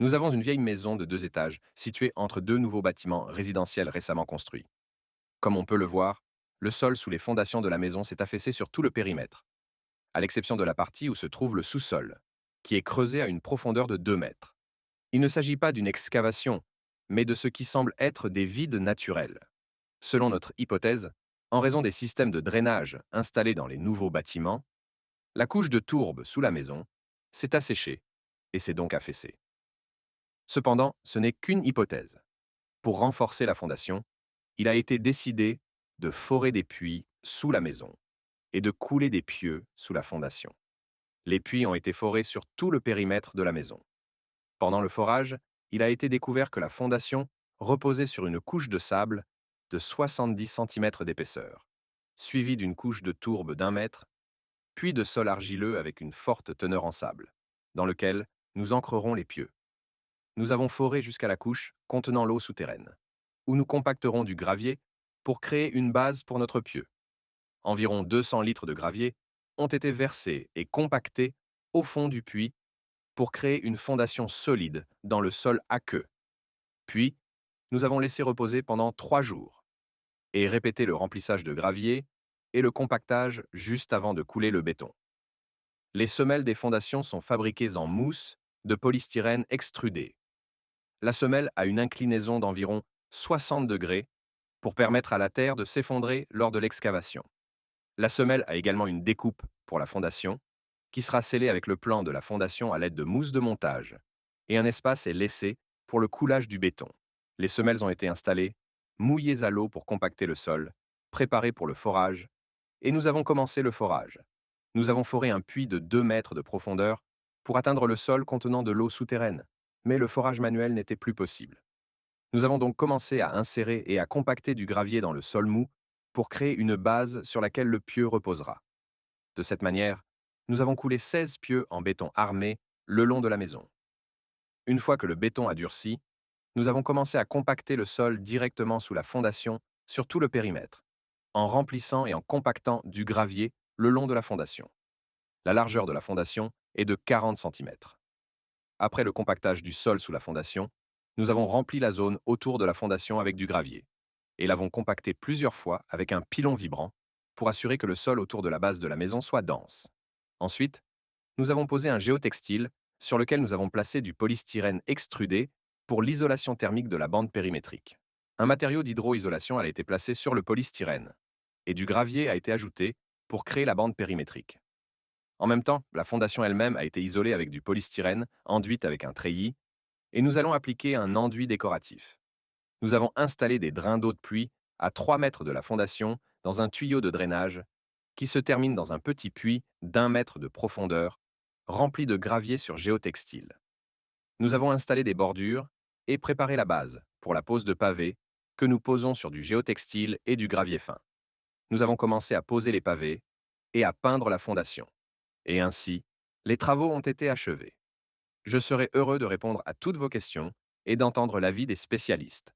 Nous avons une vieille maison de 2 étages, située entre deux nouveaux bâtiments résidentiels récemment construits. Comme on peut le voir, le sol sous les fondations de la maison s'est affaissé sur tout le périmètre, à l'exception de la partie où se trouve le sous-sol, qui est creusé à une profondeur de 2 mètres. Il ne s'agit pas d'une excavation, mais de ce qui semble être des vides naturels. Selon notre hypothèse, en raison des systèmes de drainage installés dans les nouveaux bâtiments, la couche de tourbe sous la maison s'est asséchée et s'est donc affaissée. Cependant, ce n'est qu'une hypothèse. Pour renforcer la fondation, il a été décidé de forer des puits sous la maison et de couler des pieux sous la fondation. Les puits ont été forés sur tout le périmètre de la maison. Pendant le forage, il a été découvert que la fondation reposait sur une couche de sable de 70 centimètres d'épaisseur, suivie d'une couche de tourbe d'1 mètre, puis de sol argileux avec une forte teneur en sable, dans lequel nous ancrerons les pieux. Nous avons foré jusqu'à la couche contenant l'eau souterraine, où nous compacterons du gravier pour créer une base pour notre pieu. Environ 200 litres de gravier ont été versés et compactés au fond du puits pour créer une fondation solide dans le sol aqueux. Puis, nous avons laissé reposer pendant 3 jours et répété le remplissage de gravier et le compactage juste avant de couler le béton. Les semelles des fondations sont fabriquées en mousse de polystyrène extrudé. La semelle a une inclinaison d'environ 60 degrés pour permettre à la terre de s'effondrer lors de l'excavation. La semelle a également une découpe pour la fondation, qui sera scellée avec le plan de la fondation à l'aide de mousse de montage, et un espace est laissé pour le coulage du béton. Les semelles ont été installées, mouillées à l'eau pour compacter le sol, préparées pour le forage, et nous avons commencé le forage. Nous avons foré un puits de 2 mètres de profondeur pour atteindre le sol contenant de l'eau souterraine, mais le forage manuel n'était plus possible. Nous avons donc commencé à insérer et à compacter du gravier dans le sol mou pour créer une base sur laquelle le pieu reposera. De cette manière, nous avons coulé 16 pieux en béton armé le long de la maison. Une fois que le béton a durci, nous avons commencé à compacter le sol directement sous la fondation sur tout le périmètre, en remplissant et en compactant du gravier le long de la fondation. La largeur de la fondation est de 40 centimètres. Après le compactage du sol sous la fondation, nous avons rempli la zone autour de la fondation avec du gravier et l'avons compacté plusieurs fois avec un pilon vibrant pour assurer que le sol autour de la base de la maison soit dense. Ensuite, nous avons posé un géotextile sur lequel nous avons placé du polystyrène extrudé pour l'isolation thermique de la bande périmétrique. Un matériau d'hydroisolation a été placé sur le polystyrène et du gravier a été ajouté pour créer la bande périmétrique. En même temps, la fondation elle-même a été isolée avec du polystyrène enduite avec un treillis et nous allons appliquer un enduit décoratif. Nous avons installé des drains d'eau de pluie à 3 mètres de la fondation dans un tuyau de drainage qui se termine dans un petit puits d'1 mètre de profondeur, rempli de gravier sur géotextile. Nous avons installé des bordures et préparé la base pour la pose de pavés que nous posons sur du géotextile et du gravier fin. Nous avons commencé à poser les pavés et à peindre la fondation. Et ainsi, les travaux ont été achevés. Je serai heureux de répondre à toutes vos questions et d'entendre l'avis des spécialistes.